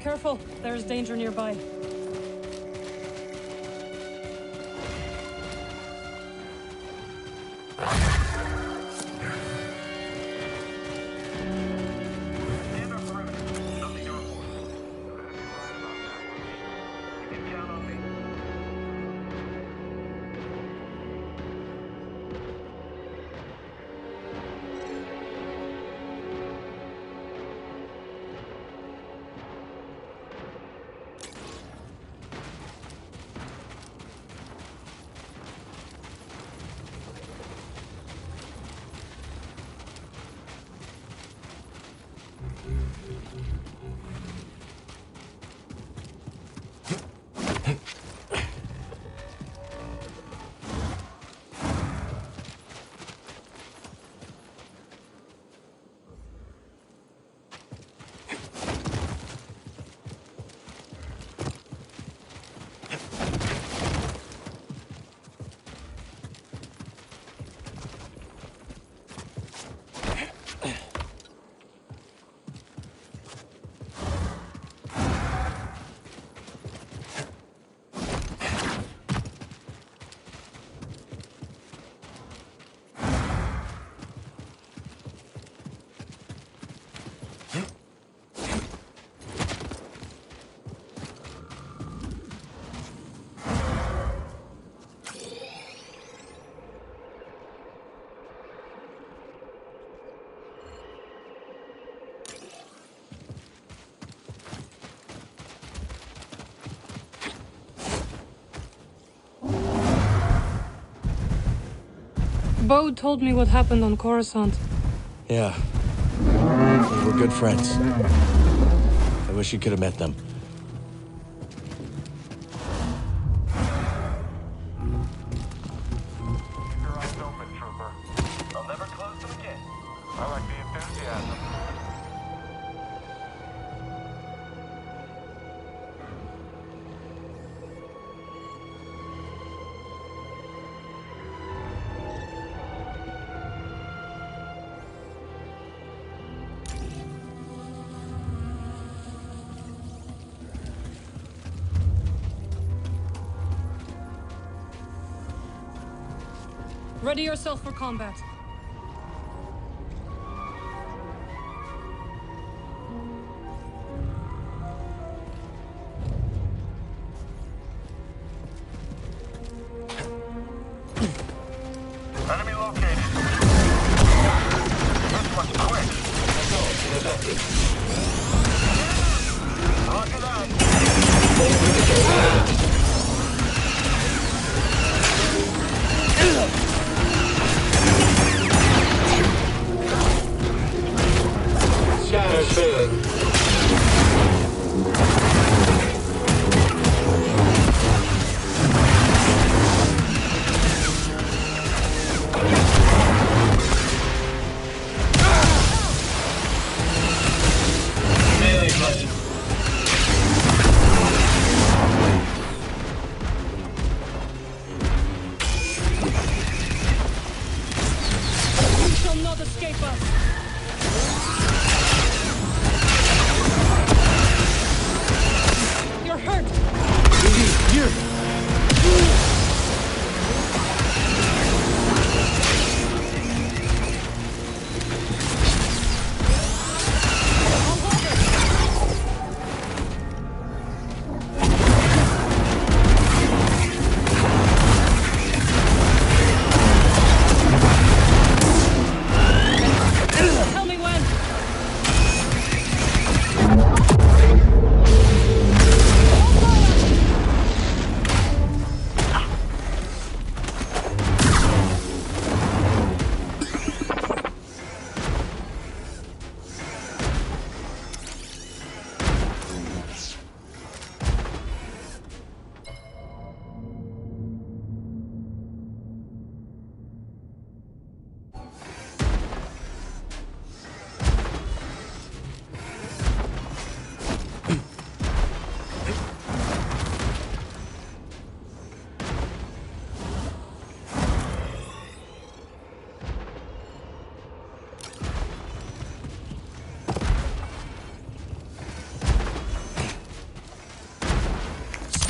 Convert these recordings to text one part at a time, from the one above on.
Careful, there's danger nearby. Koboh told me what happened on Coruscant. Yeah. They were good friends. I wish you could have met them. Keep your eyes open, Trooper. I'll never close them again. I like the enthusiasm. Ready yourself for combat. Enemy located. This one's quick. Roger that.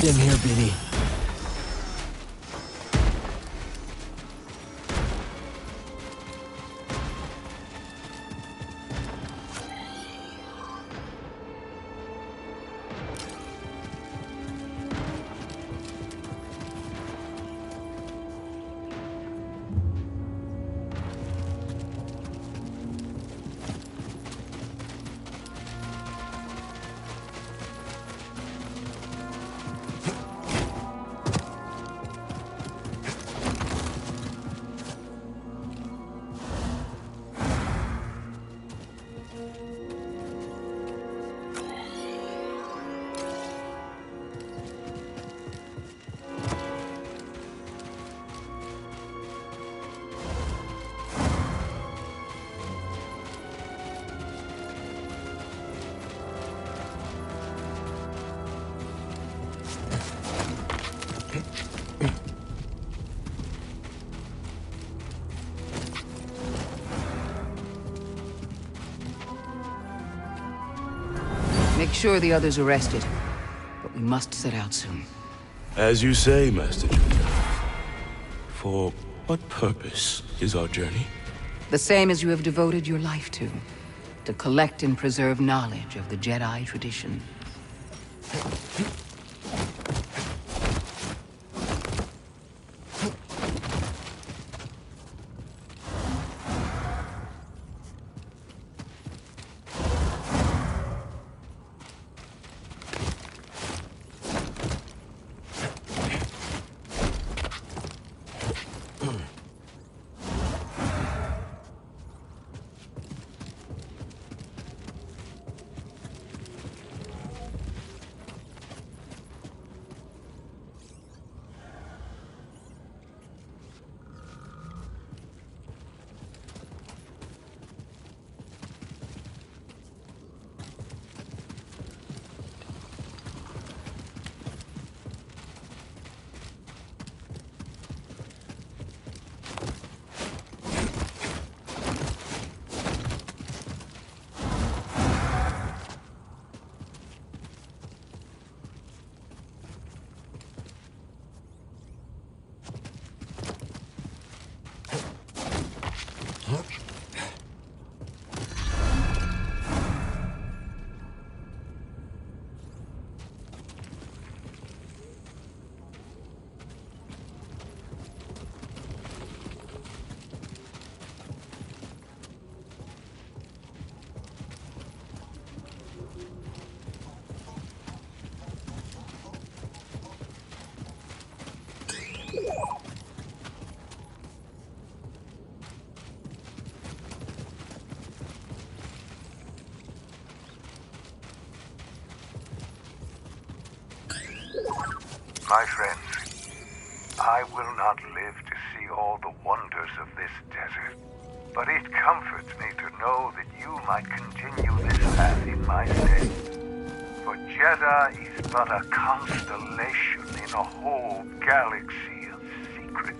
Dim here, BD. Make sure the others are rested. But we must set out soon. As you say, Master Jedi. For what purpose is our journey? The same as you have devoted your life to. To collect and preserve knowledge of the Jedi tradition. My friends, I will not live to see all the wonders of this desert, but it comforts me to know that you might continue this path in my stead. For Jedi is but a constellation in a whole galaxy of secrets.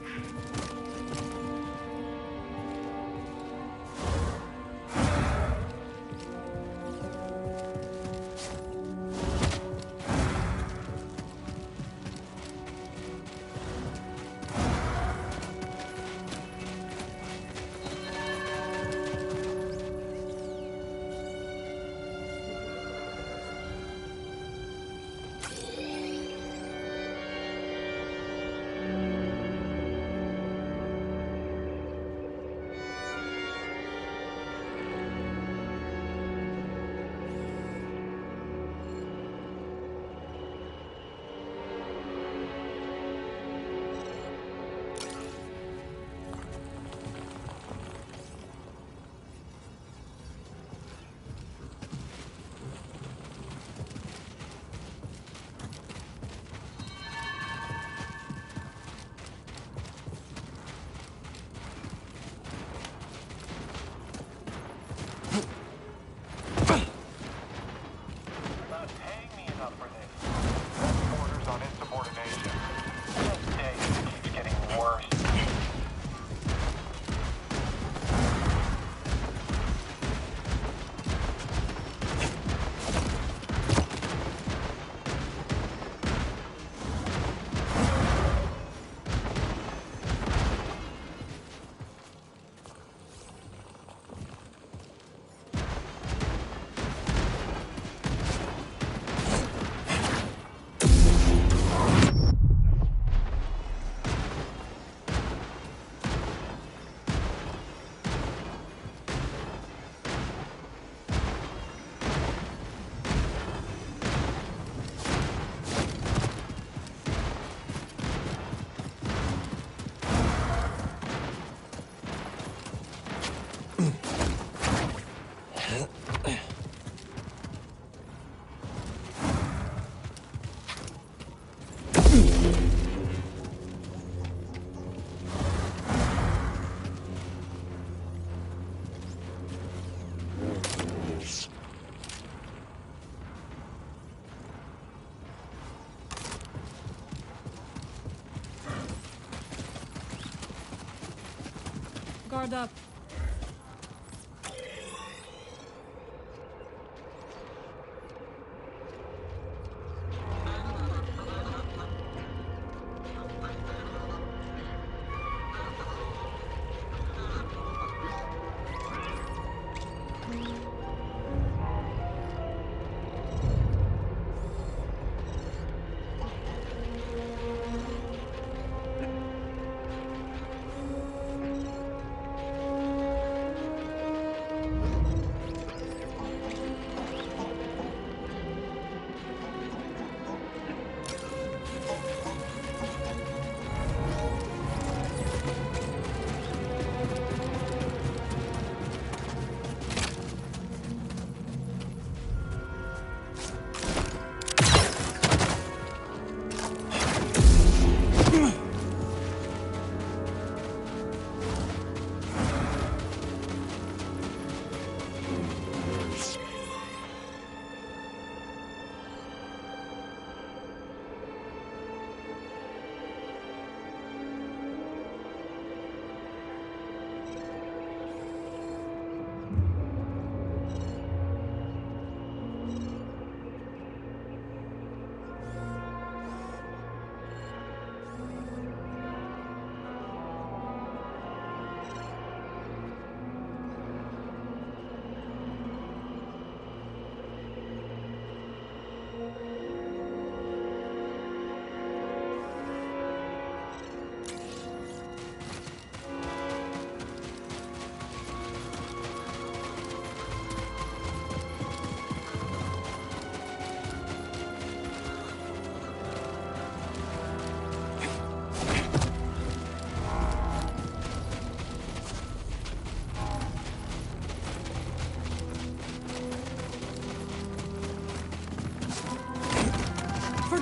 Guard up.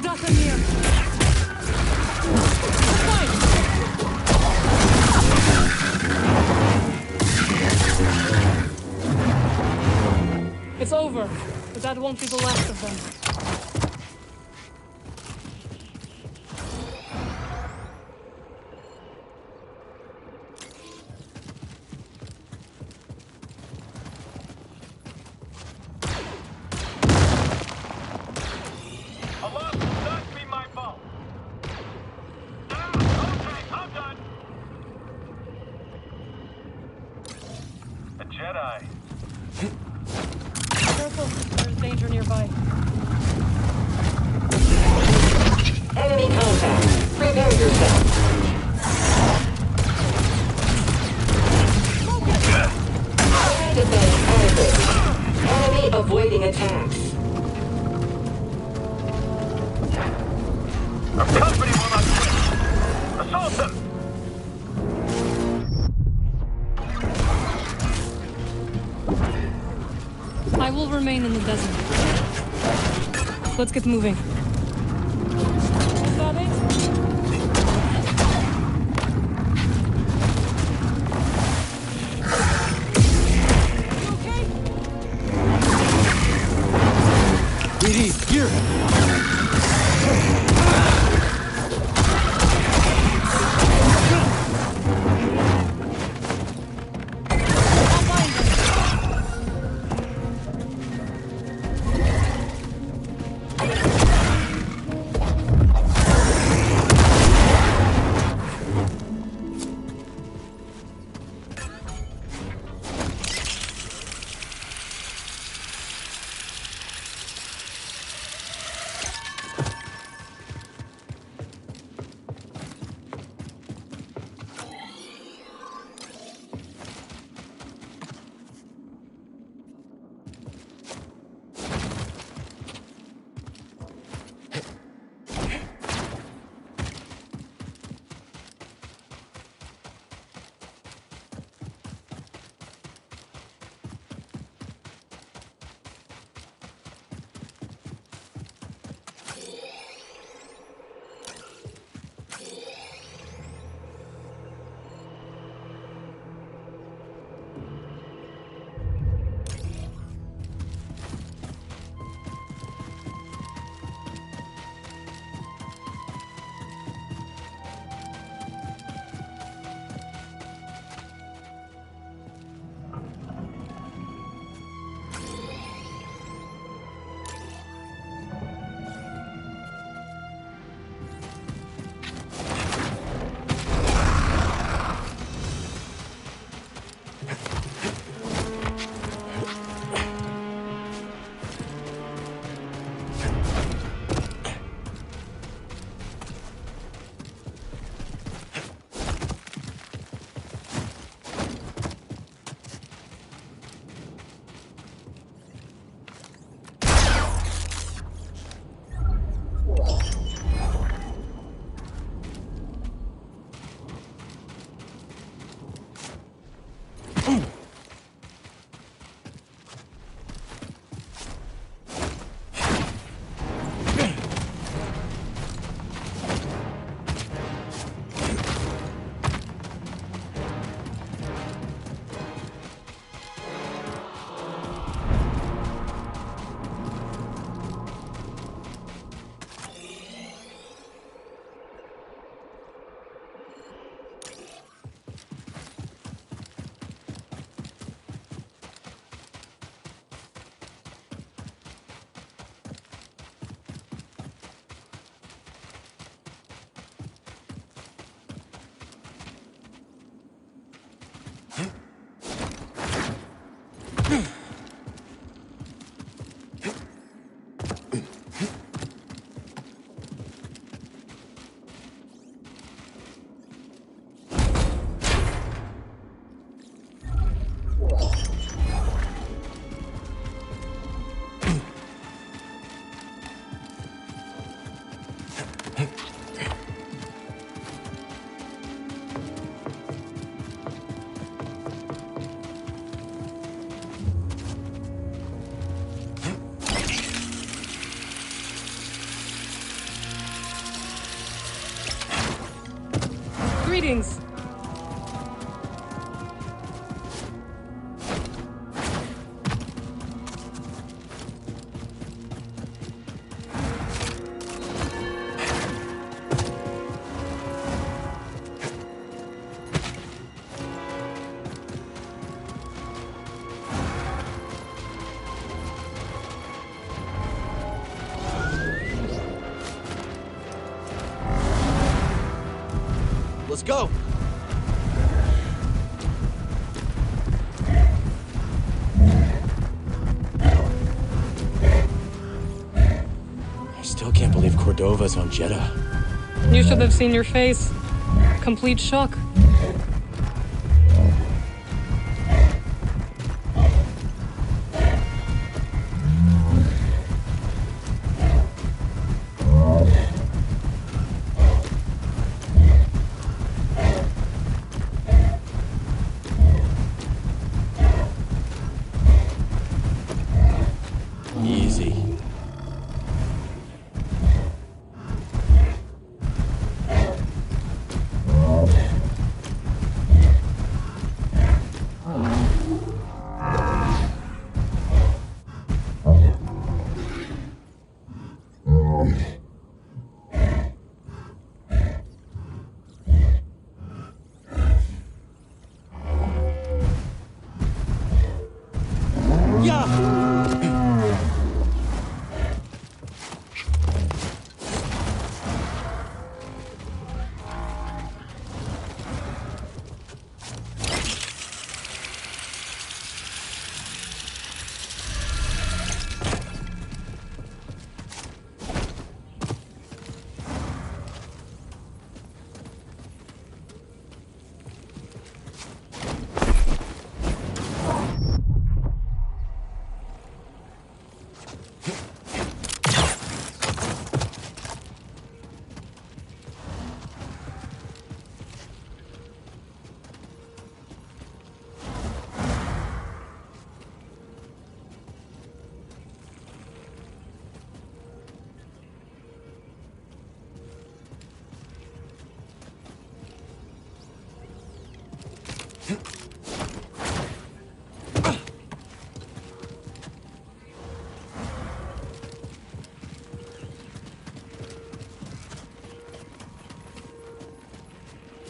Nothing here. It's over, but that won't be the last of them. Jedi. Careful, there's danger nearby. Enemy contact. Prepare yourself. Fire defense active. Enemy avoiding attacks. Our company will not quit. Assault them! I will remain in the desert. Let's get moving. Is that it? You okay? BD, here! Greetings. Let's go! I still can't believe Cordova's on Jeddah. You should have seen your face. Complete shock. Easy.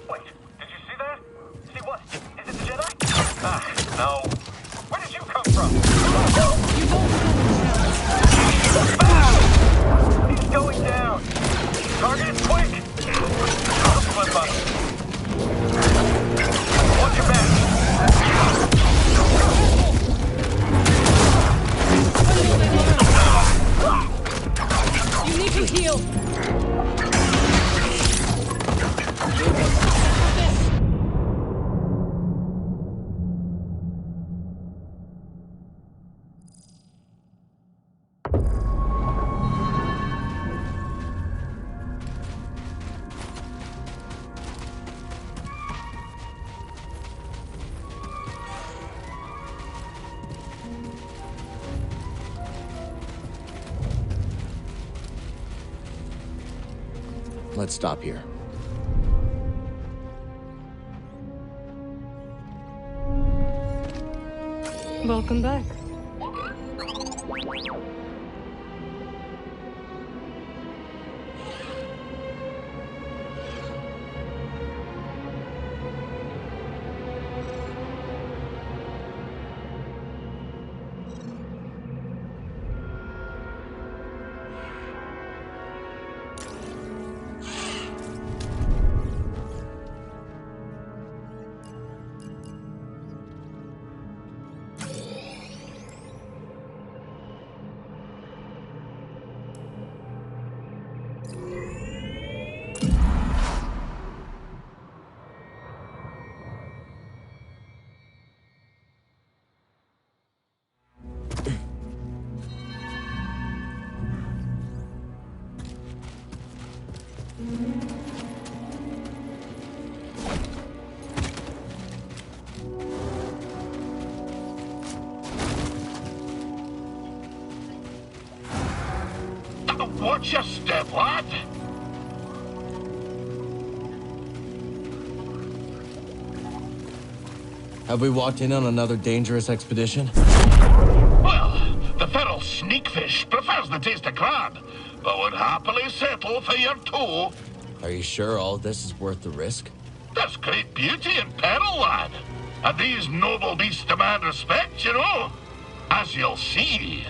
Wait, did you see that? See what? Is it the Jedi? Ah, no. Where did you come from? He's going down. Target is quick. Flip up. Watch your back. You need to heal. Let's stop here. Welcome back. Watch your step, lad. Have we walked in on another dangerous expedition? Well, the feral sneakfish prefers the taste of crab, but would happily settle for your toe. Are you sure all this is worth the risk? There's great beauty in peril, lad. And these noble beasts demand respect, you know. As you'll see.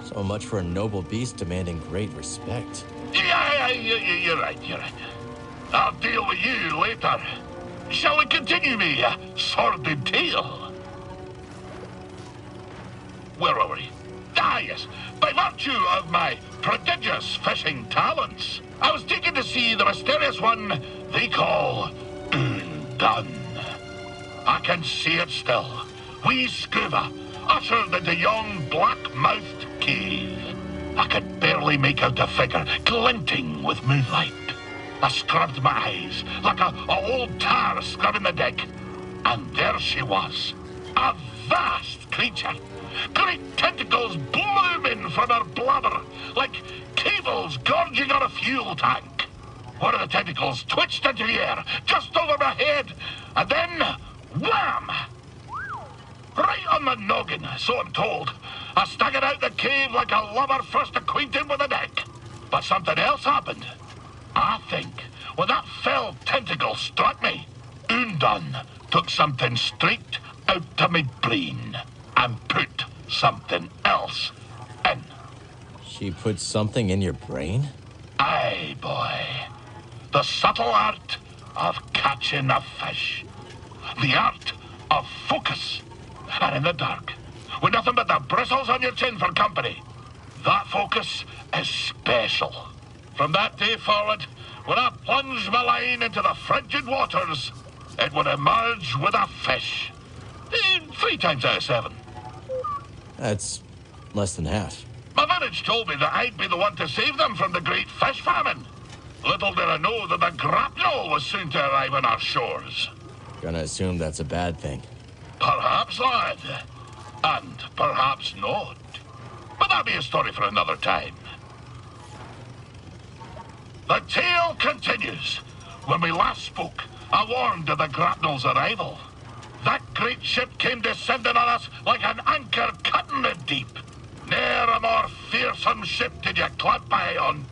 So much for a noble beast demanding great respect. Yeah, you're right. I'll deal with you later. Shall we continue me sordid tale? Where were we? Ah, yes. By virtue of my prodigious fishing talents, I was taken to see the mysterious one they call Undone. I can see it still. Wee scuba, ushered into yon black-mouthed cave. I could barely make out the figure, glinting with moonlight. I scrubbed my eyes, like a old tar scrubbing the deck. And there she was, a vast creature. Great tentacles blooming from her blubber, like cables gorging on a fuel tank. One of the tentacles twitched into the air, just over my head, and then, wham! Right on the noggin, so I'm told. I staggered out the cave like a lover first acquainted with a deck. But something else happened. I think when that fell tentacle struck me, Undone took something straight out of my brain and put something else in. She put something in your brain? Aye, boy. The subtle art of catching a fish. The art of focus. And in the dark, with nothing but the bristles on your chin for company, that focus is special. From that day forward, when I plunged my line into the frigid waters, it would emerge with a fish. 3 times out of 7. That's less than half. My village told me that I'd be the one to save them from the great fish famine. Little did I know that the grapnel was soon to arrive on our shores. Gonna assume that's a bad thing. Perhaps, lad. And perhaps not. But that'll be a story for another time. The tale continues. When we last spoke, I warned of the grapnel's arrival. That great ship came descending on us like an anchor cutting the deep. Ne'er a more fearsome ship did you clamp eye on.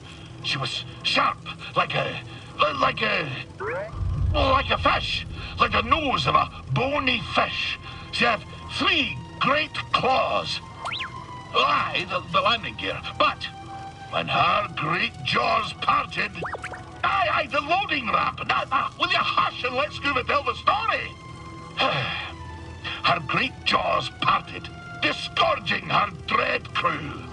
She was sharp, like a fish, like the nose of a bony fish. She had 3 great claws. Aye, the landing gear. But when her great jaws parted, aye, the loading ramp. Will you hush and let Scuba tell the story? Her great jaws parted, disgorging her dread crew.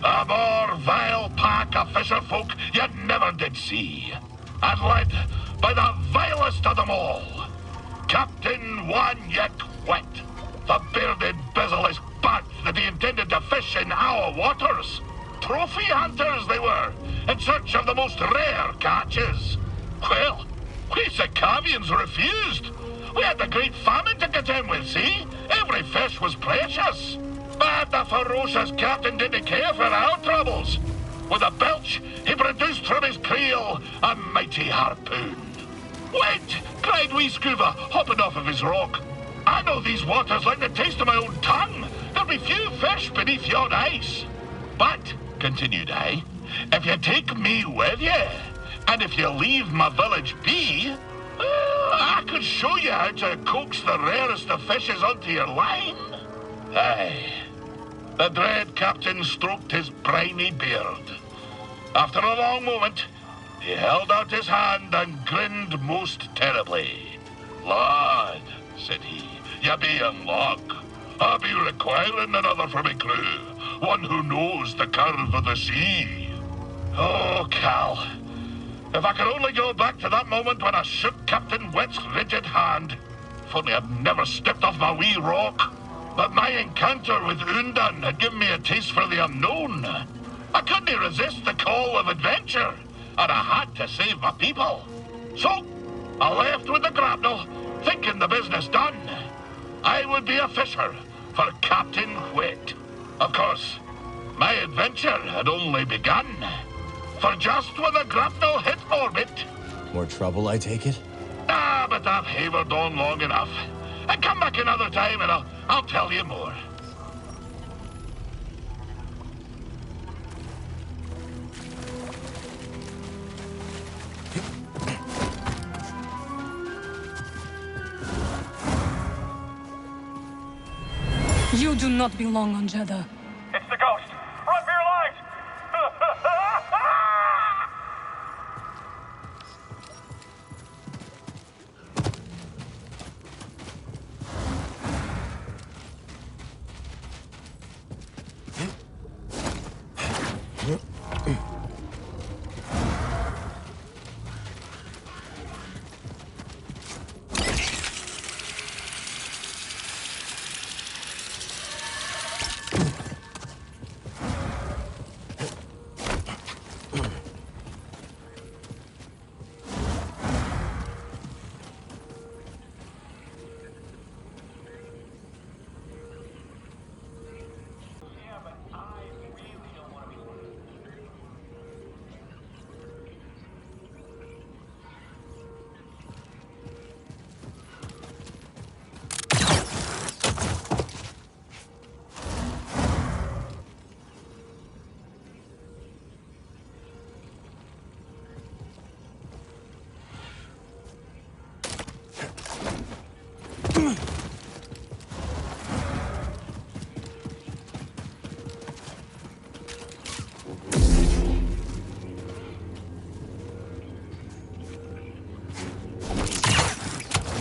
A more vile pack of fisher folk you never did see. And led by the vilest of them all, Captain One Yet Wet, the bearded, bezel-less bat that he intended to fish in our waters. Trophy hunters they were, in search of the most rare catches. Well, we Sicavians refused. We had the great famine to contend with, see? Every fish was precious. But the ferocious captain didn't care for our troubles. With a belch, he produced from his creel a mighty harpoon. Wait, cried wee Scuba, hopping off of his rock. I know these waters like the taste of my own tongue. There'll be few fish beneath yon ice. But, continued I, if you take me with you, and if you leave my village be, I could show you how to coax the rarest of fishes onto your line. Aye. The dread captain stroked his briny beard. After a long moment, He held out his hand and grinned most terribly. "Lad," said he, "ye be in luck. I be requiring another for me crew, one who knows the curve of the sea." Oh, Cal. If I could only go back to that moment when I shook Captain Wet's rigid hand. If only I'd never stepped off my wee rock. But my encounter with Undan had given me a taste for the unknown. I couldn't resist the call of adventure, and I had to save my people. So, I left with the grapnel, thinking the business done. I would be a fisher for Captain Wet. Of course, my adventure had only begun. For just when the grapnel hit orbit... More trouble, I take it? Ah, but I've havered on long enough. And come back another time and I'll tell you more. You do not belong on Jeddah. It's the ghost! Run for your lives!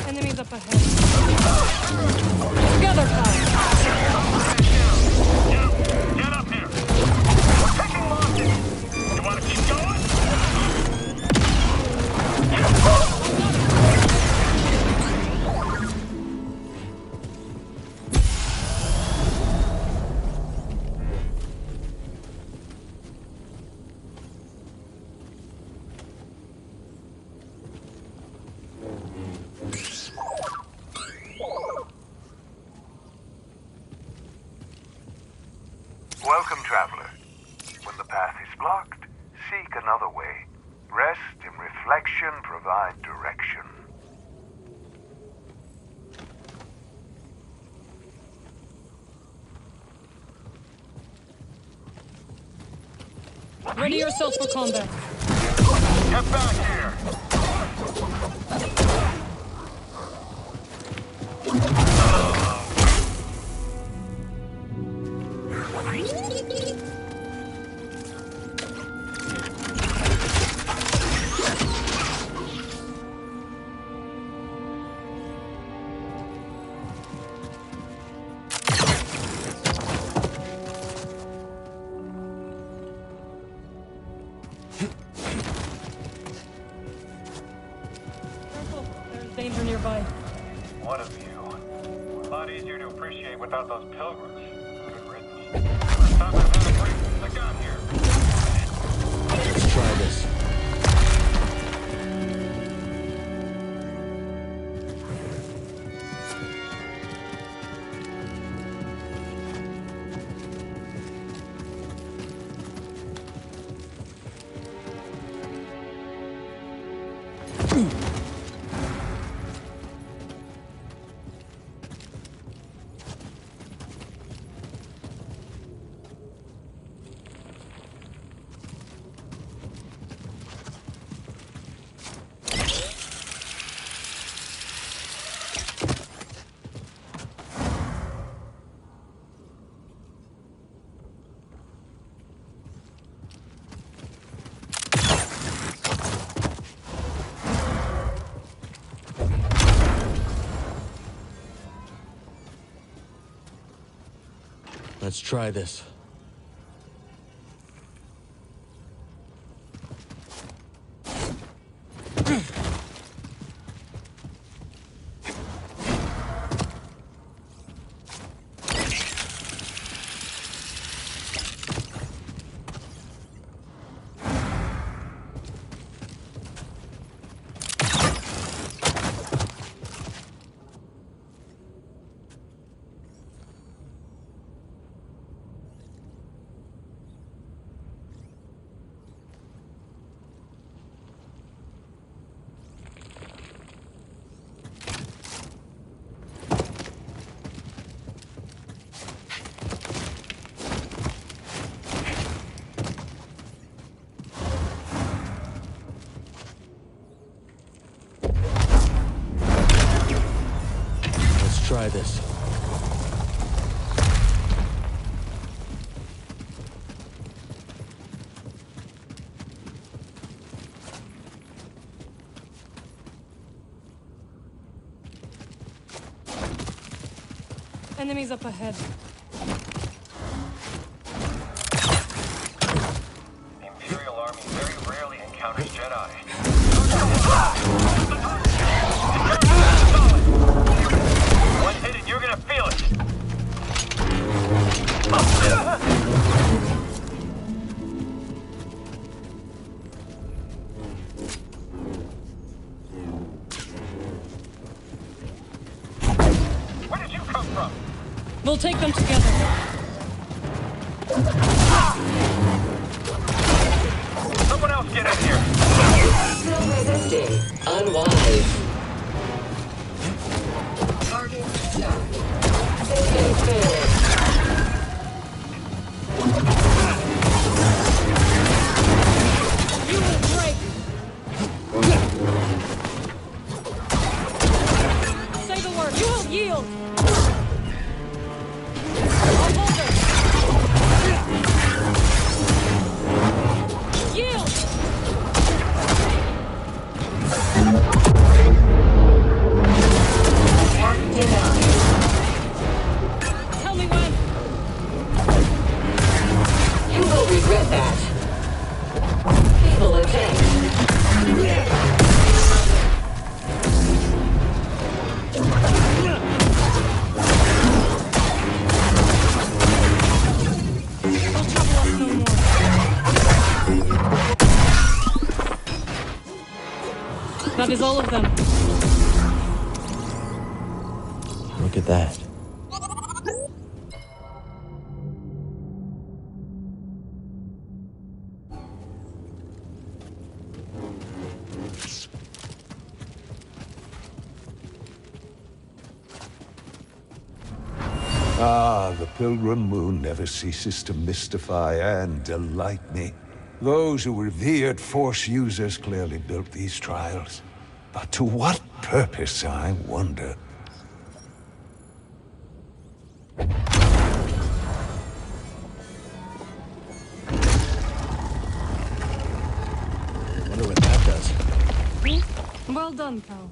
Enemies up ahead. Together, pal. Get up here! We're taking losses! You wanna keep going? Welcome, traveler. When the path is blocked, seek another way. Rest and reflection provide direction. Ready yourself for combat. Get back here! Careful, there's danger nearby. What a view. A lot easier to appreciate without those pilgrims. Good riddance. First time I've had a break since I got here. Let's try this. Let's try this. Try this. Enemies up ahead. The Imperial Army very rarely encounters Jedi. One hit and you're gonna feel it. Where did you come from? We'll take them together. Someone else get in here. Still resisting. Unwise. Target stuck. System failed. You will break. Say the word. You will yield. I'll hold her. Yield. Attack denied. Tell me when. You will regret that. Feeble attempt. They'll trouble us no more. That is all of them. Look at that. Ah, the pilgrim moon never ceases to mystify and delight me. Those who revered Force users clearly built these trials. But to what purpose, I wonder? Wonder what that does. Well done, pal.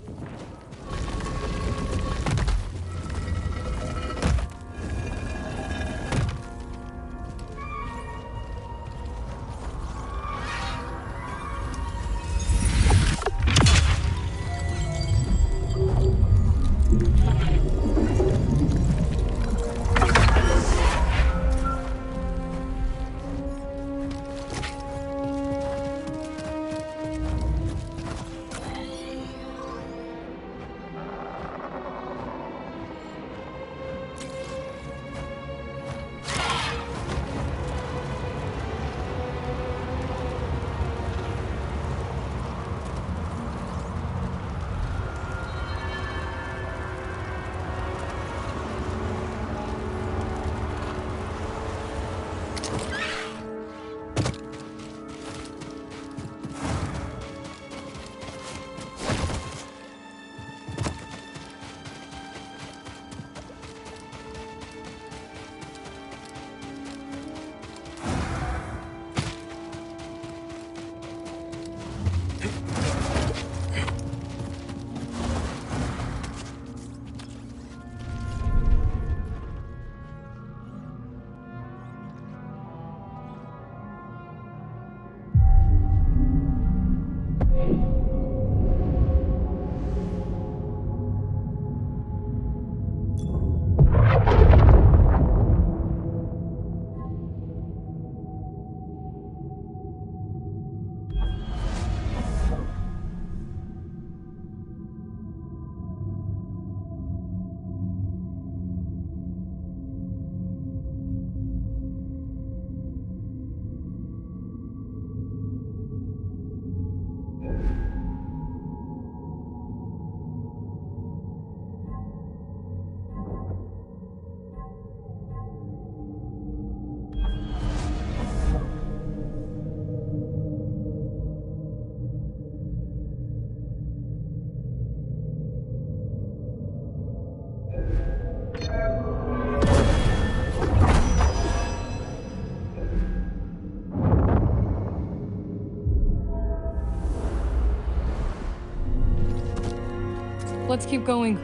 Let's keep going.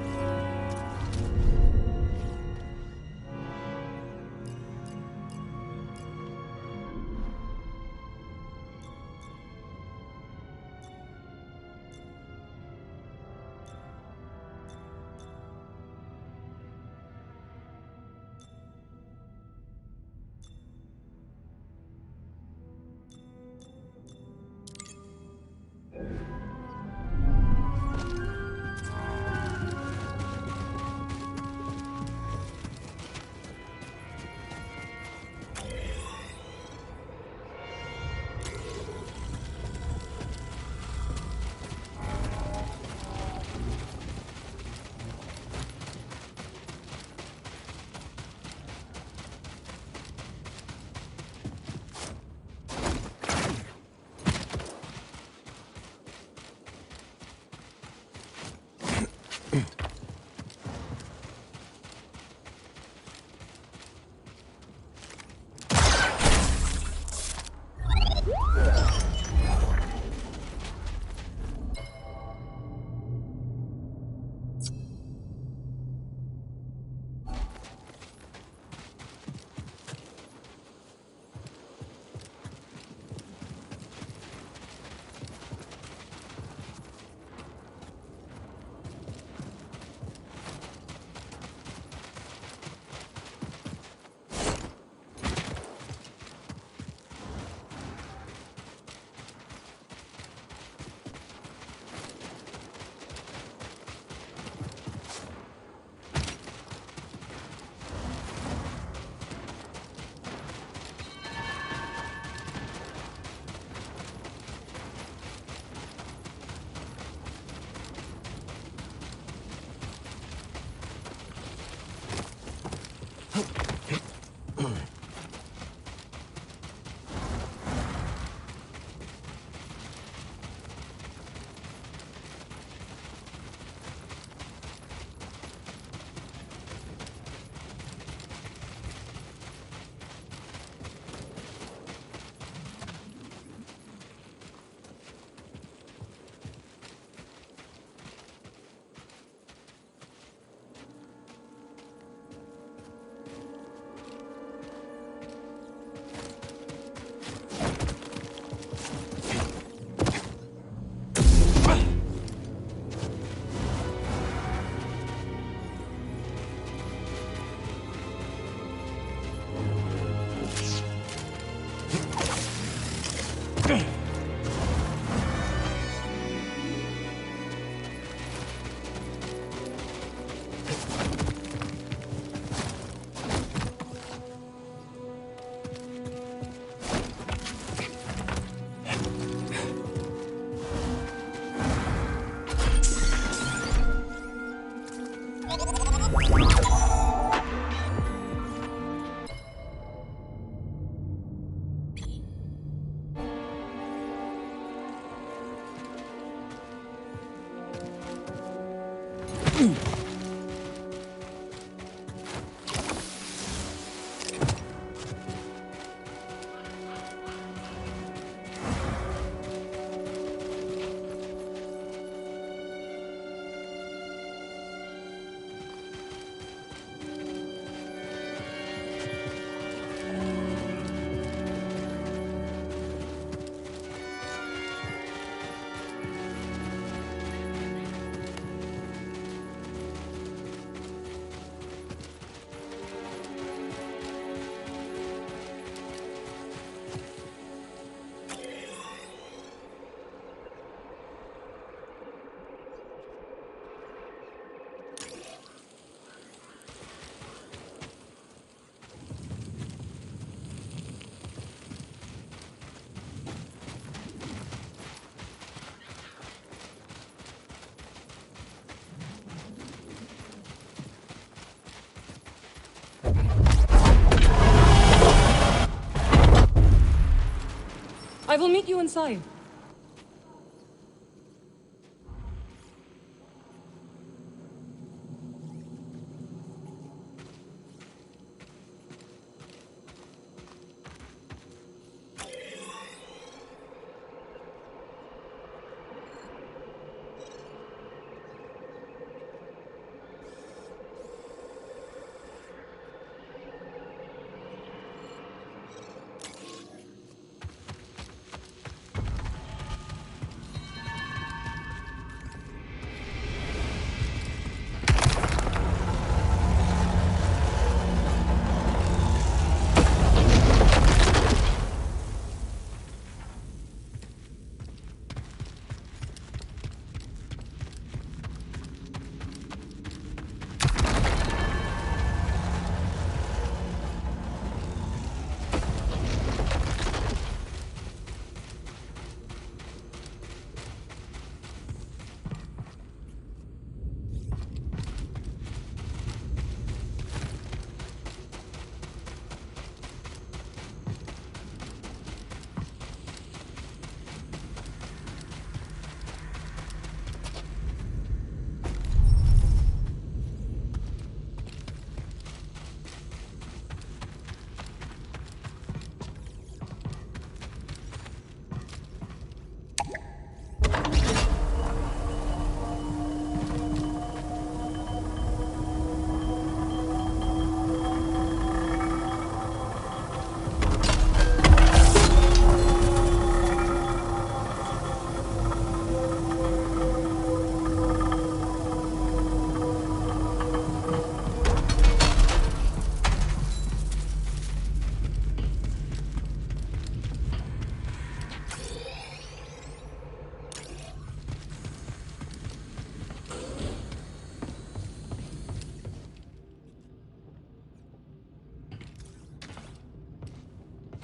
I will meet you inside.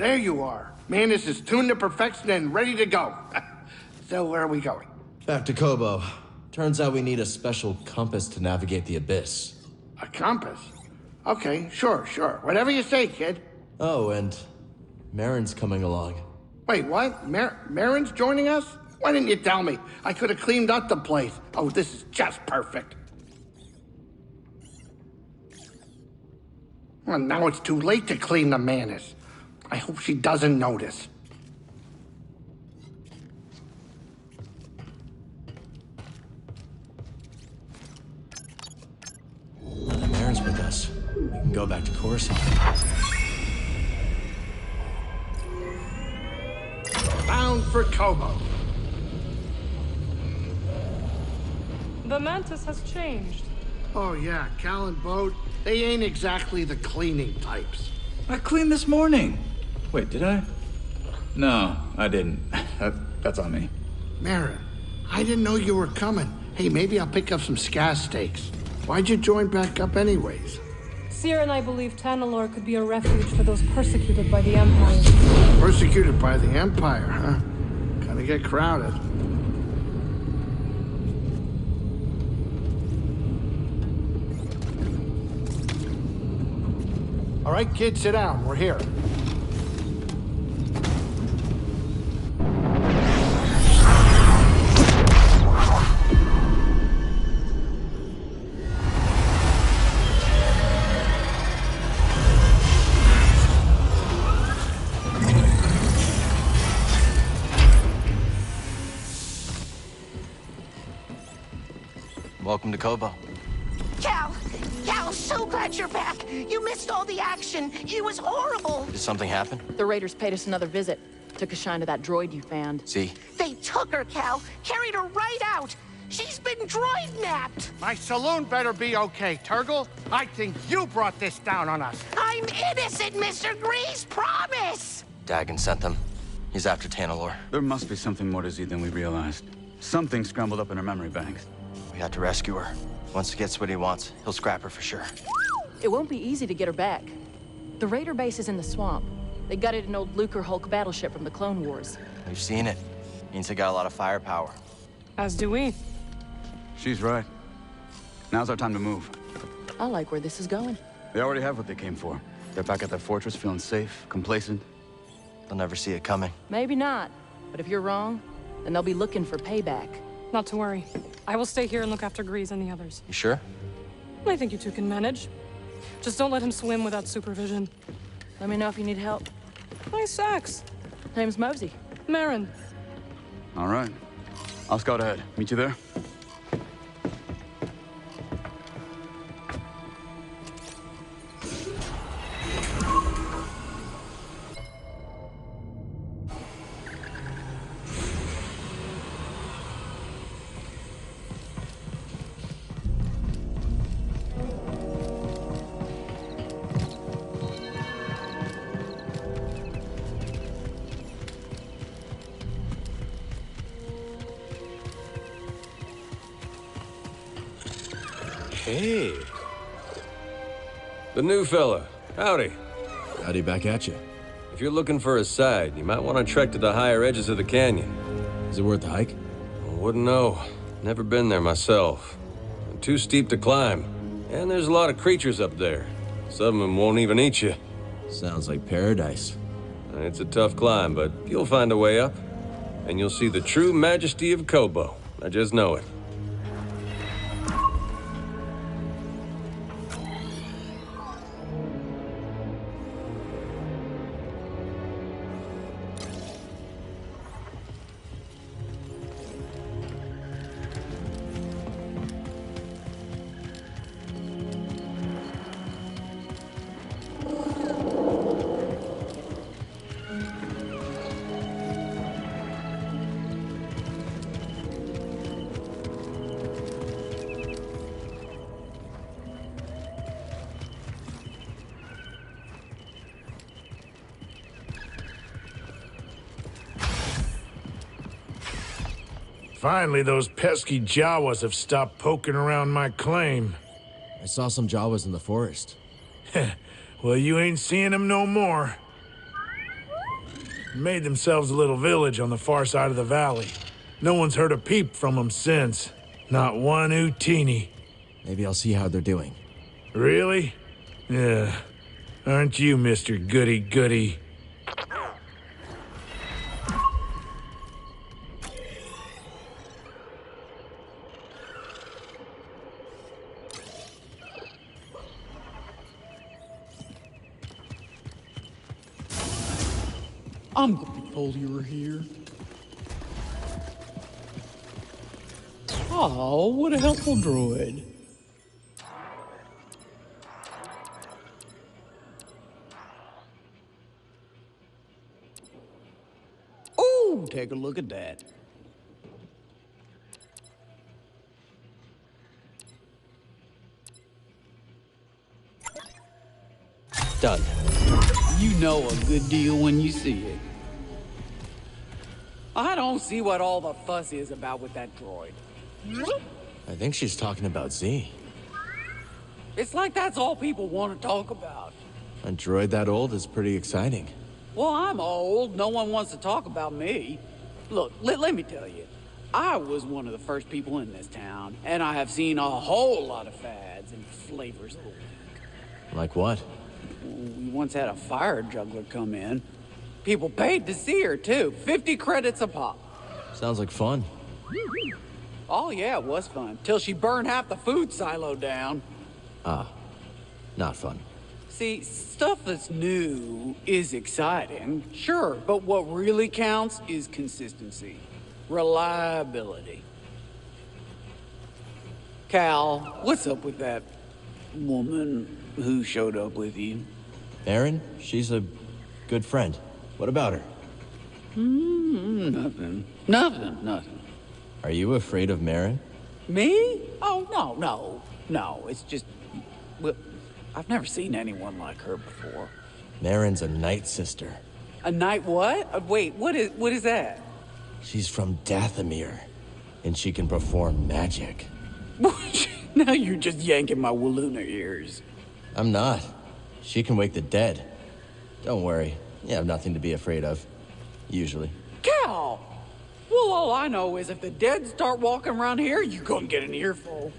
there you are. Manus is tuned to perfection and ready to go. So where are we going? Back to Koboh. Turns out we need a special compass to navigate the abyss. A compass? Okay, sure. Whatever you say, kid. Oh, and Marin's coming along. Wait, what? Marin's joining us? Why didn't you tell me? I could have cleaned up the place. Oh, this is just perfect. Well, now it's too late to clean the Manus. I hope she doesn't notice. Now that Marin's with us, we can go back to Coruscant. Bound for Koboh. The mantis has changed. Oh yeah, Cal and Bode, they ain't exactly the cleaning types. I cleaned this morning. Wait, did I? No, I didn't. That's on me. Marin, I didn't know you were coming. Hey, maybe I'll pick up some scat steaks. Why'd you join back up anyways? Seer and I believe Tanalorr could be a refuge for those persecuted by the Empire. Persecuted by the Empire, huh? Gotta get crowded. All right, kids, sit down. We're here. Welcome to Koboh. Cal, so glad you're back. You missed all the action. It was horrible. Did something happen? The Raiders paid us another visit. Took a shine to that droid you found. See? They took her, Cal. Carried her right out. She's been droid-napped. My saloon better be okay, Turgle. I think you brought this down on us. I'm innocent, Mr. Grease. Promise. Dagon sent them. He's after Tanalorr. There must be something more to Z than we realized. Something scrambled up in her memory banks. We have to rescue her. Once he gets what he wants, he'll scrap her for sure. It won't be easy to get her back. The Raider base is in the swamp. They gutted an old Lucre Hulk battleship from the Clone Wars. We've seen it. Means they got a lot of firepower. As do we. She's right. Now's our time to move. I like where this is going. They already have what they came for. They're back at their fortress, feeling safe, complacent. They'll never see it coming. Maybe not. But if you're wrong, then they'll be looking for payback. Not to worry. I will stay here and look after Grease and the others. You sure? I think you two can manage. Just don't let him swim without supervision. Let me know if you need help. Nice axe. Name's Mosey. Marin. All right. I'll scout ahead. Meet you there? Hey. The new fella. Howdy. Howdy back at you. If you're looking for a side, you might want to trek to the higher edges of the canyon. Is it worth the hike? I wouldn't know. Never been there myself. Too steep to climb. And there's a lot of creatures up there. Some of them won't even eat you. Sounds like paradise. It's a tough climb, but you'll find a way up. And you'll see the true majesty of Koboh. I just know it. Finally, those pesky Jawas have stopped poking around my claim. I saw some Jawas in the forest. Well, you ain't seeing them no more. Made themselves a little village on the far side of the valley. No one's heard a peep from them since. Not one Utini. Maybe I'll see how they're doing. Really? Yeah. Aren't you, Mr. Goody-Goody? I'm gonna be told you were here. Oh, what a helpful droid. Oh, take a look at that. Done. You know a good deal when you see it. I don't see what all the fuss is about with that droid. I think she's talking about Z. It's like that's all people want to talk about. A droid that old is pretty exciting. Well, I'm old. No one wants to talk about me. Look, let me tell you. I was one of the first people in this town, and I have seen a whole lot of fads and flavors of the week. Like what? We once had a fire juggler come in. People paid to see her, too. 50 credits a pop. Sounds like fun. Oh, yeah, it was fun. Till she burned half the food silo down. Ah, not fun. See, stuff that's new is exciting, sure, but what really counts is consistency. Reliability. Cal, what's up with that woman who showed up with you? Erin? She's a good friend. What about her? Nothing. Nothing. Are you afraid of Marin? Me? Oh, no. It's just... Well, I've never seen anyone like her before. Marin's a Night Sister. A night what? Wait, what is that? She's from Dathomir, and she can perform magic. Now you're just yanking my Walloona ears. I'm not. She can wake the dead. Don't worry. You have nothing to be afraid of. Usually. Cal! Well, all I know is if the dead start walking around here, you're gonna get an earful.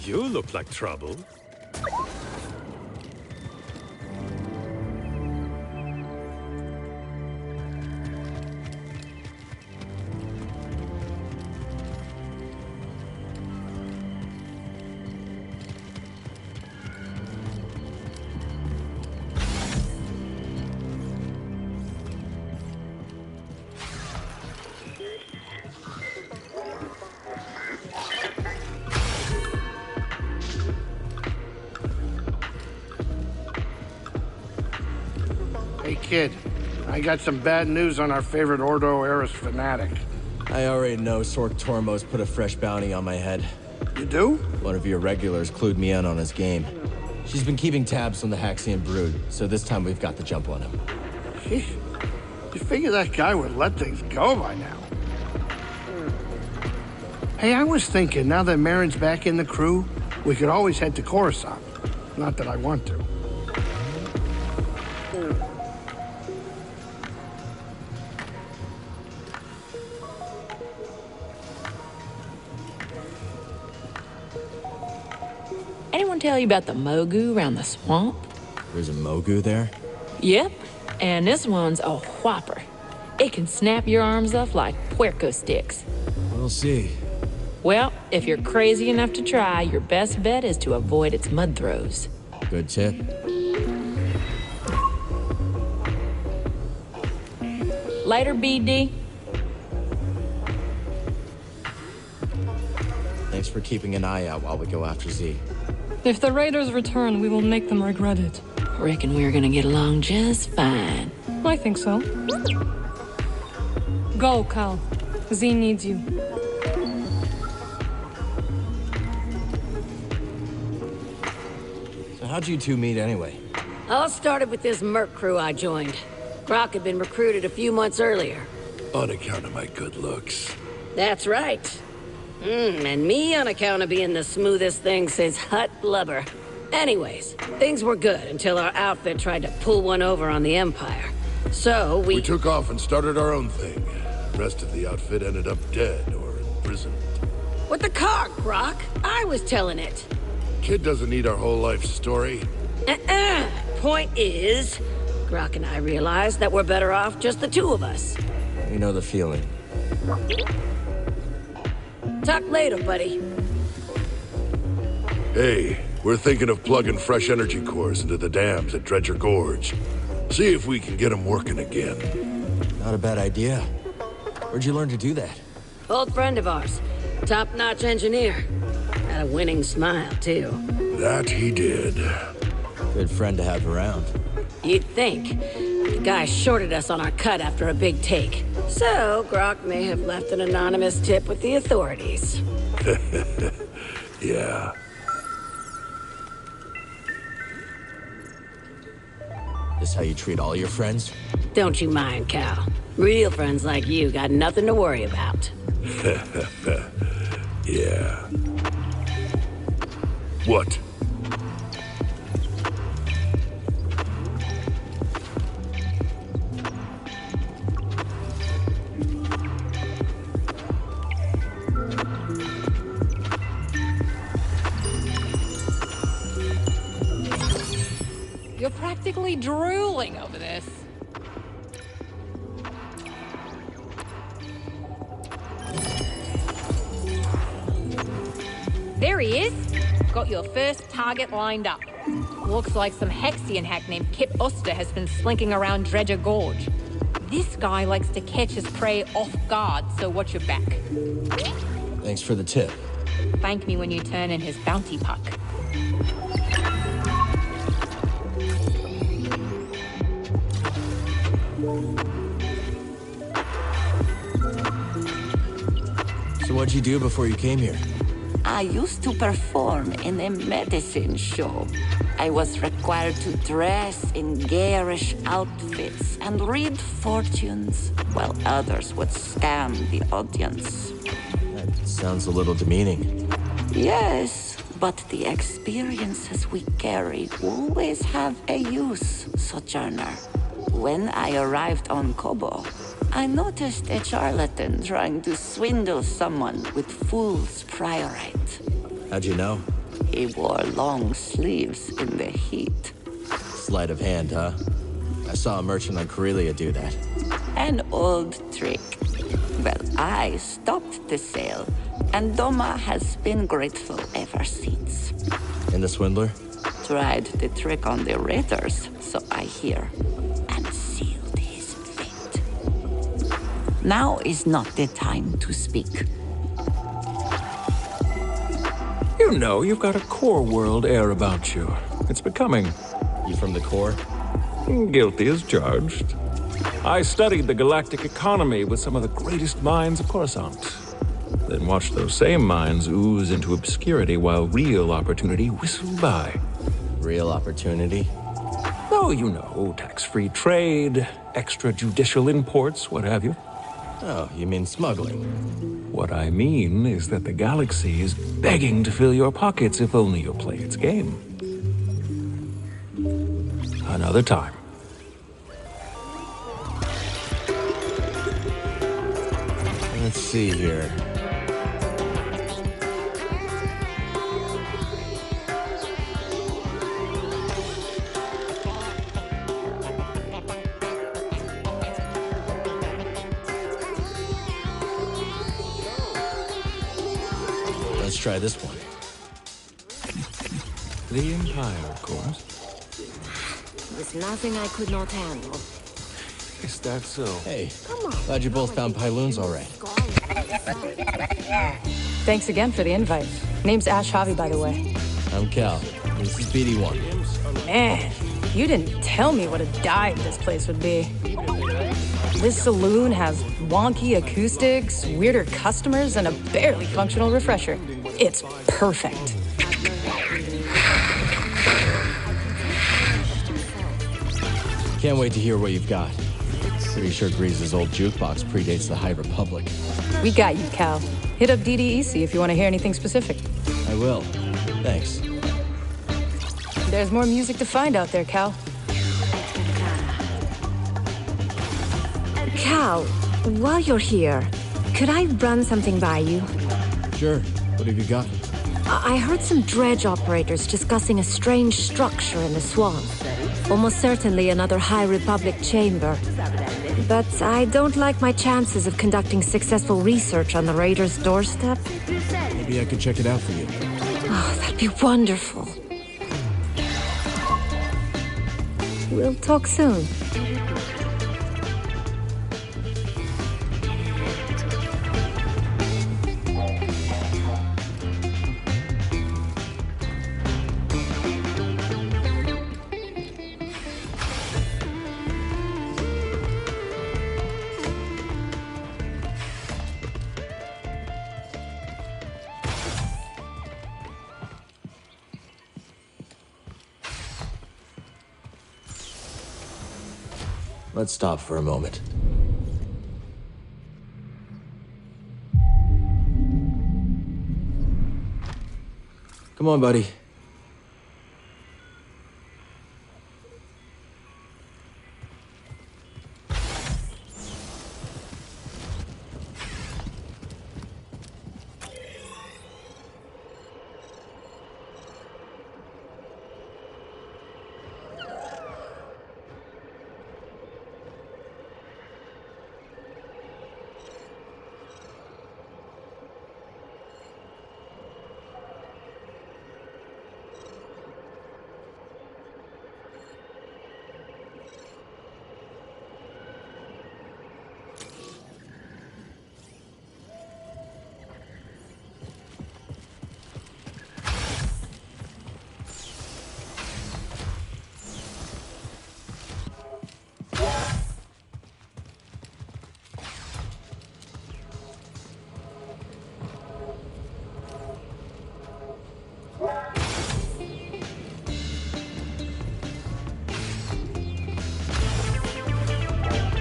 You look like trouble. Hey, kid. I got some bad news on our favorite Ordo Eris fanatic. I already know Sork Tormos put a fresh bounty on my head. You do? One of your regulars clued me in on his game. She's been keeping tabs on the Haxian brood, so this time we've got the jump on him. You figure that guy would let things go by now. Hey, I was thinking, now that Marin's back in the crew, we could always head to Coruscant. Not that I want to. Anyone tell you about the Mogu around the swamp? There's a Mogu there? Yep, and this one's a whopper. It can snap your arms off like puerco sticks. We'll see. Well, if you're crazy enough to try, your best bet is to avoid its mud throws. Good tip. Later, BD. Thanks for keeping an eye out while we go after Z. If the raiders return, we will make them regret it. Reckon we're gonna get along just fine. I think so. Go, Cal. Z needs you. So how'd you two meet anyway? All started with this merc crew I joined. Grok had been recruited a few months earlier. On account of my good looks. That's right. And me on account of being the smoothest thing since hot blubber. Anyways, things were good until our outfit tried to pull one over on the Empire. So We took off and started our own thing. The rest of the outfit ended up dead or imprisoned. With the car, Grok. I was telling it. Kid doesn't need our whole life story. Point is, Grok and I realized that we're better off just the two of us. You know the feeling. Talk later, buddy. Hey, we're thinking of plugging fresh energy cores into the dams at Dredger Gorge. See if we can get them working again. Not a bad idea. Where'd you learn to do that? Old friend of ours. Top-notch engineer. Had a winning smile, too. That he did. Good friend to have around. You'd think. The guy shorted us on our cut after a big take. So, Grok may have left an anonymous tip with the authorities. Yeah. This how you treat all your friends? Don't you mind, Cal. Real friends like you got nothing to worry about. Yeah. What? You're practically drooling over this. There he is. Got your first target lined up. Looks like some Hexian hack named Kip Oster has been slinking around Dredger Gorge. This guy likes to catch his prey off guard, so watch your back. Thanks for the tip. Thank me when you turn in his bounty puck. So what'd you do before you came here? I used to perform in a medicine show. I was required to dress in garish outfits and read fortunes, while others would scam the audience. That sounds a little demeaning. Yes, but the experiences we carry always have a use, Sojourner. When I arrived on Koboh, I noticed a charlatan trying to swindle someone with fool's priorite. How'd you know? He wore long sleeves in the heat. Sleight of hand, huh? I saw a merchant on Corellia do that. An old trick. Well, I stopped the sale, and Doma has been grateful ever since. And the swindler? Tried the trick on the raiders, so I hear, and sealed his fate. Now is not the time to speak. You know, you've got a core world air about you. It's becoming. You from the core? Guilty as charged. I studied the galactic economy with some of the greatest minds of Coruscant. Then watched those same minds ooze into obscurity while real opportunity whistled by. Real opportunity? Oh, you know, tax-free trade, extrajudicial imports, what have you. Oh, you mean smuggling? What I mean is that the galaxy is begging to fill your pockets if only you'll play its game. Another time. Let's see here. Let's try this one. The Empire, of course. There's nothing I could not handle. Is that so? Hey, glad you both found Pyloons all right. Thanks again for the invite. Name's Ash Javi, by the way. I'm Cal. This is BD1. Man, you didn't tell me what a dive this place would be. This saloon has wonky acoustics, weirder customers, and a barely functional refresher. It's perfect. Can't wait to hear what you've got. Pretty sure Grease's old jukebox predates the High Republic. We got you, Cal. Hit up DDEC if you want to hear anything specific. I will. Thanks. There's more music to find out there, Cal. Cal, while you're here, could I run something by you? Sure. What have you got? I heard some dredge operators discussing a strange structure in the swamp. Almost certainly another High Republic chamber. But I don't like my chances of conducting successful research on the Raiders' doorstep. Maybe I could check it out for you. Oh, that'd be wonderful. We'll talk soon. Let's stop for a moment. Come on, buddy.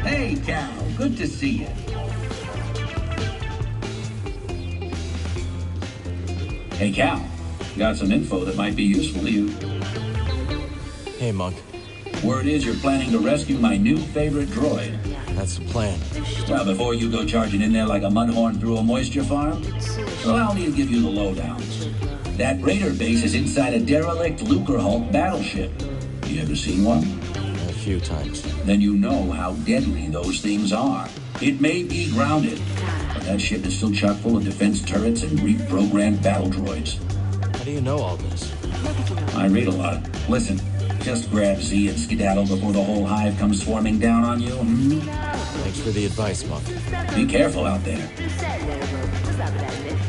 Hey, Cal. Good to see you. Hey, Cal. Got some info that might be useful to you. Hey, Monk. Word is you're planning to rescue my new favorite droid. That's the plan. Well, before you go charging in there like a mudhorn through a moisture farm, allow me to give you the lowdown. That Raider base is inside a derelict Lucrehulk battleship. You ever seen one? A few times. Then you know how deadly those things are. It may be grounded, but that ship is still chock full of defense turrets and reprogrammed battle droids. How do you know all this? I read a lot. Listen, just grab Z and skedaddle before the whole hive comes swarming down on you. Thanks for the advice, Monk. Be careful out there.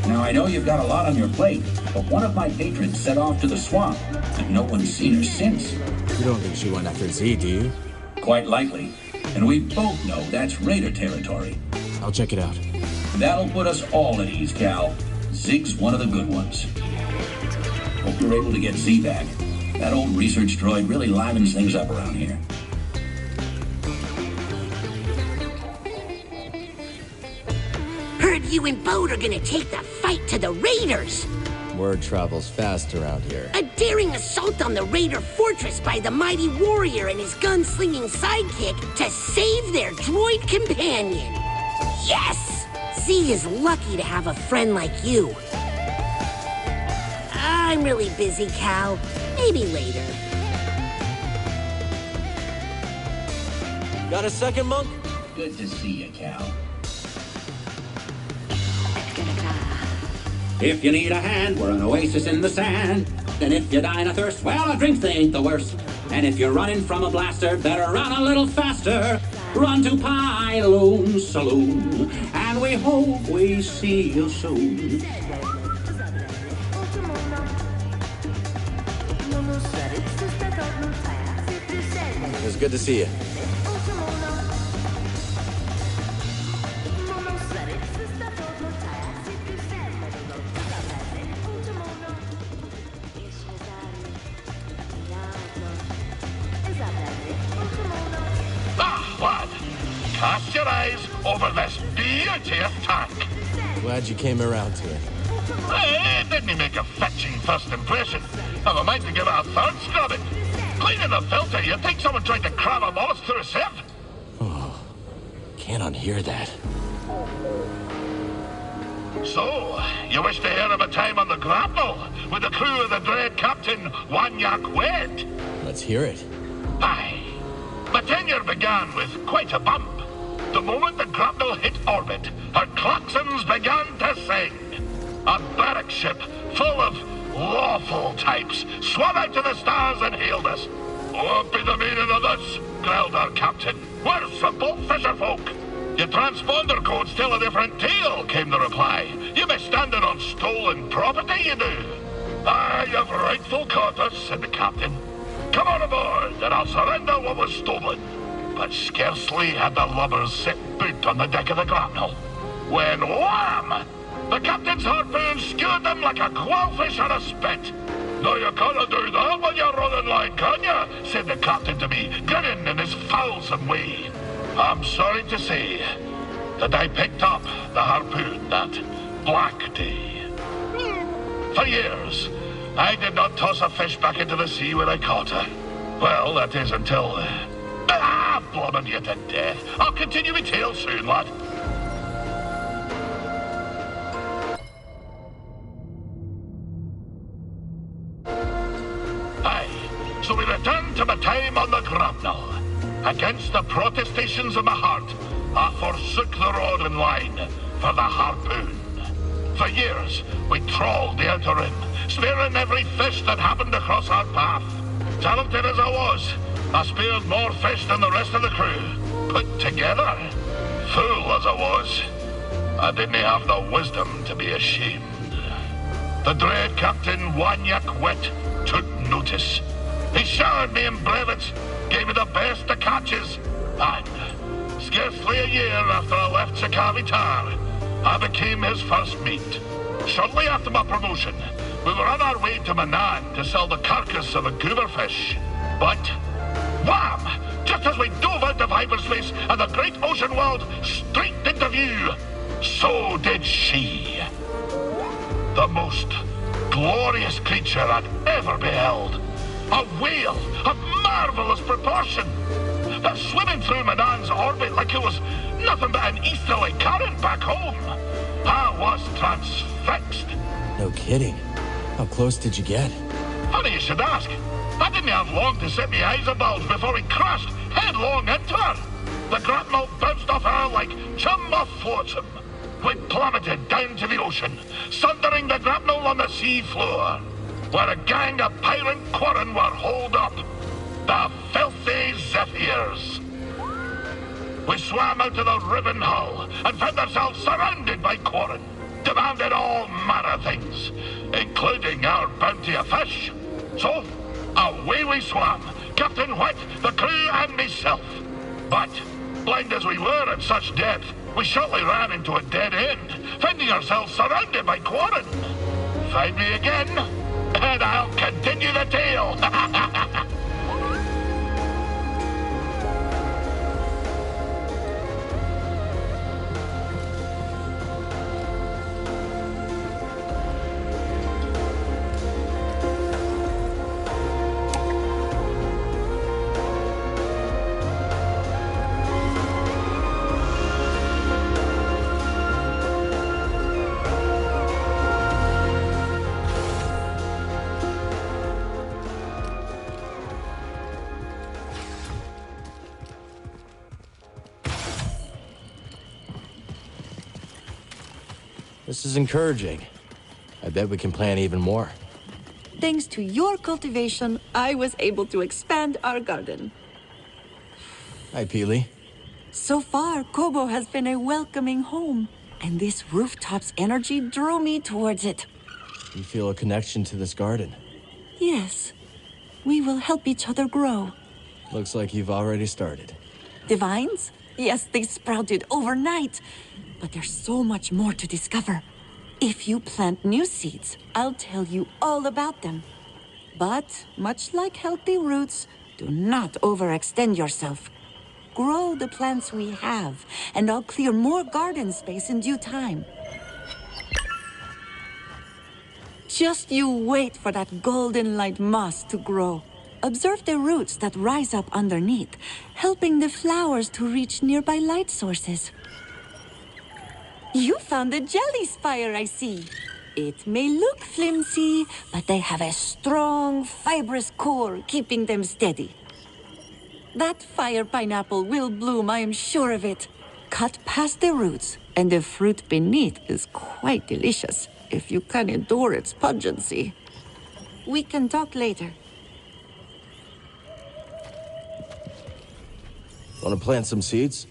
Now, I know you've got a lot on your plate, but one of my patrons set off to the swamp, and no one's seen her since. You don't think she went after Z, do you? Quite likely. And we both know that's Raider territory. I'll check it out. That'll put us all at ease, Cal. Zig's one of the good ones. Hope you're able to get Z back. That old research droid really livens things up around here. Heard you and Bode are gonna take the fight to the Raiders. Word travels fast around here. A daring assault on the Raider fortress by the mighty warrior and his gunslinging sidekick to save their droid companion. Yes! Z is lucky to have a friend like you. I'm really busy, Cal. Maybe later. Got a second, Monk? Good to see you, Cal. If you need a hand, we're an oasis in the sand. And if you're dying of thirst, well, a drink they ain't the worst. And if you're running from a blaster, better run a little faster. Run to Pyloon's Saloon, and we hope we see you soon. It was good to see you. over this beauty of tank. Glad you came around to it. Hey, didn't he make a fetching first impression? Have a mind to give it a third scrubbing. Cleaning the filter, you'd think someone tried to cram a mollusk through a sieve. Oh, can't unhear that. So, you wish to hear of a time on the grapnel with the crew of the dread Captain Wanyak Wed? Let's hear it. Aye. My tenure began with quite a bump. The moment the grapnel hit orbit, her klaxons began to sing. A barrack ship full of lawful types swam out to the stars and hailed us. What be the meaning of this? Growled our captain. We're simple fisherfolk. Your transponder codes tell a different tale, came the reply. You be standing on stolen property, you do. Aye, you've rightful quarters, said the captain. Come on aboard, and I'll surrender what was stolen. But scarcely had the lubbers set boot on the deck of the grapnel, when wham! The captain's harpoon skewered them like a quailfish on a spit. No, you can't do that when you're running line, can you? Said the captain to me, grinning in his foulsome way. I'm sorry to say that I picked up the harpoon that black day. For years, I did not toss a fish back into the sea when I caught her. Well, that is until... blobbing you to death. I'll continue my tale soon, lad. Aye, so we return to my time on the grapnel. Against the protestations of my heart, I forsook the rod and line for the harpoon. For years, we trawled the outer rim, spearing every fish that happened across our path. Talented as I was, I speared more fish than the rest of the crew, put together. Fool as I was, I didn't have the wisdom to be ashamed. The dread Captain Wanyak Wet took notice. He showered me in brevets, gave me the best of catches, and scarcely a year after I left Chikavitar, I became his first mate. Shortly after my promotion, we were on our way to Manan to sell the carcass of a gooberfish. But, wham! Just as we dove out of hyperspace and the great ocean world streaked into view, so did she. The most glorious creature I'd ever beheld. A whale of marvelous proportion. Swimming through Manan's orbit like it was nothing but an easterly current back home. I was transfixed. No kidding. How close did you get? Funny you should ask. I didn't have long to set my eyes above before he crashed headlong into her. The grapnel bounced off her like chum off flotsam. We plummeted down to the ocean, sundering the grapnel on the sea floor, where a gang of pirate quarren were holed up. The filthy Zephyrs. We swam out to the ribbon hull and found ourselves surrounded by quarren, demanded all manner of things, including our bounty of fish. So, away we swam, Captain White, the crew, and myself. But, blind as we were at such depth, we shortly ran into a dead end, finding ourselves surrounded by quarren. Find me again, and I'll continue the tale. This is encouraging. I bet we can plan even more. Thanks to your cultivation, I was able to expand our garden. Hi, Peely. So far, Koboh has been a welcoming home, and this rooftop's energy drew me towards it. You feel a connection to this garden? Yes. We will help each other grow. Looks like you've already started. The vines? Yes, they sprouted overnight. But there's so much more to discover. If you plant new seeds, I'll tell you all about them. But, much like healthy roots, do not overextend yourself. grow the plants we have, and I'll clear more garden space in due time. Just you wait for that golden light moss to grow. Observe the roots that rise up underneath, helping the flowers to reach nearby light sources. You found a jelly spire, I see. It may look flimsy, but they have a strong, fibrous core keeping them steady. That fire pineapple will bloom, I am sure of it. Cut past the roots, and the fruit beneath is quite delicious, if you can endure its pungency. We can talk later. Want to plant some seeds?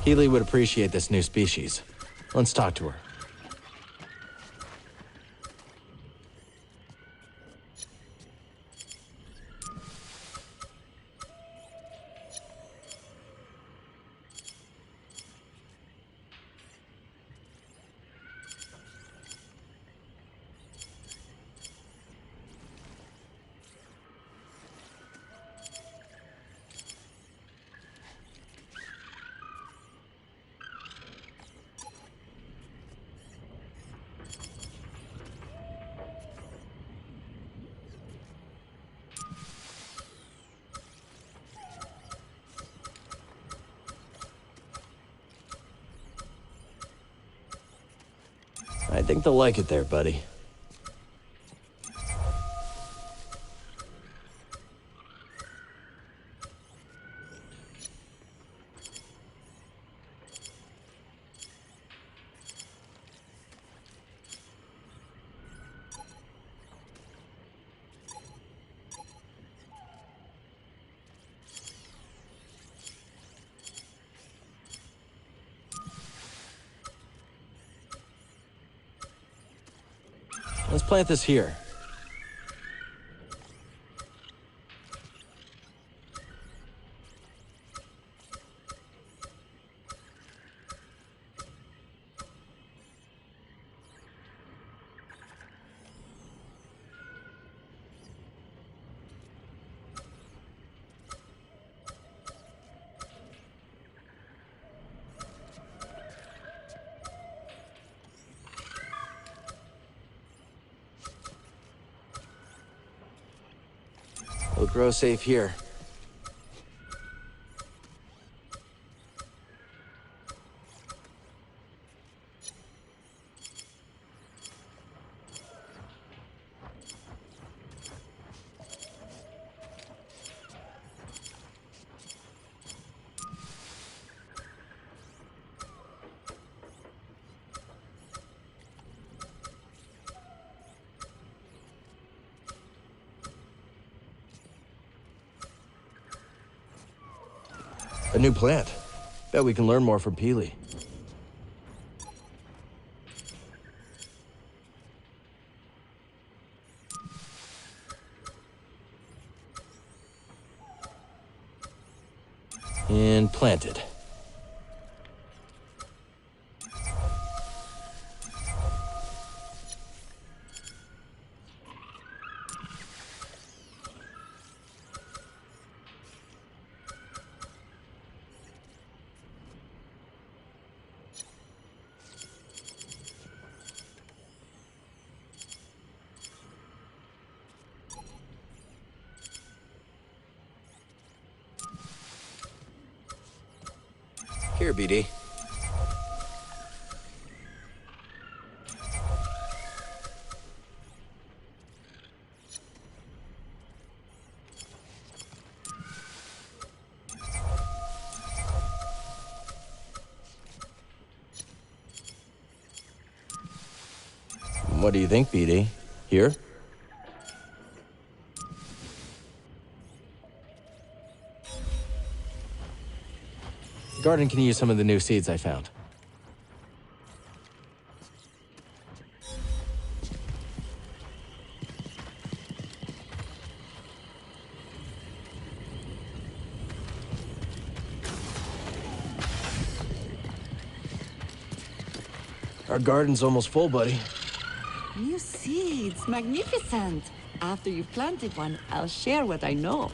Keely would appreciate this new species. Let's talk to her. I think they'll like it there, buddy. Let's plant this here. We'll grow safe here. A new plant. Bet we can learn more from Peely. And planted. Here, BD. What do you think, BD? Here? Garden can use some of the new seeds I found. Our garden's almost full, buddy. New seeds, magnificent. After you've planted one, I'll share what I know.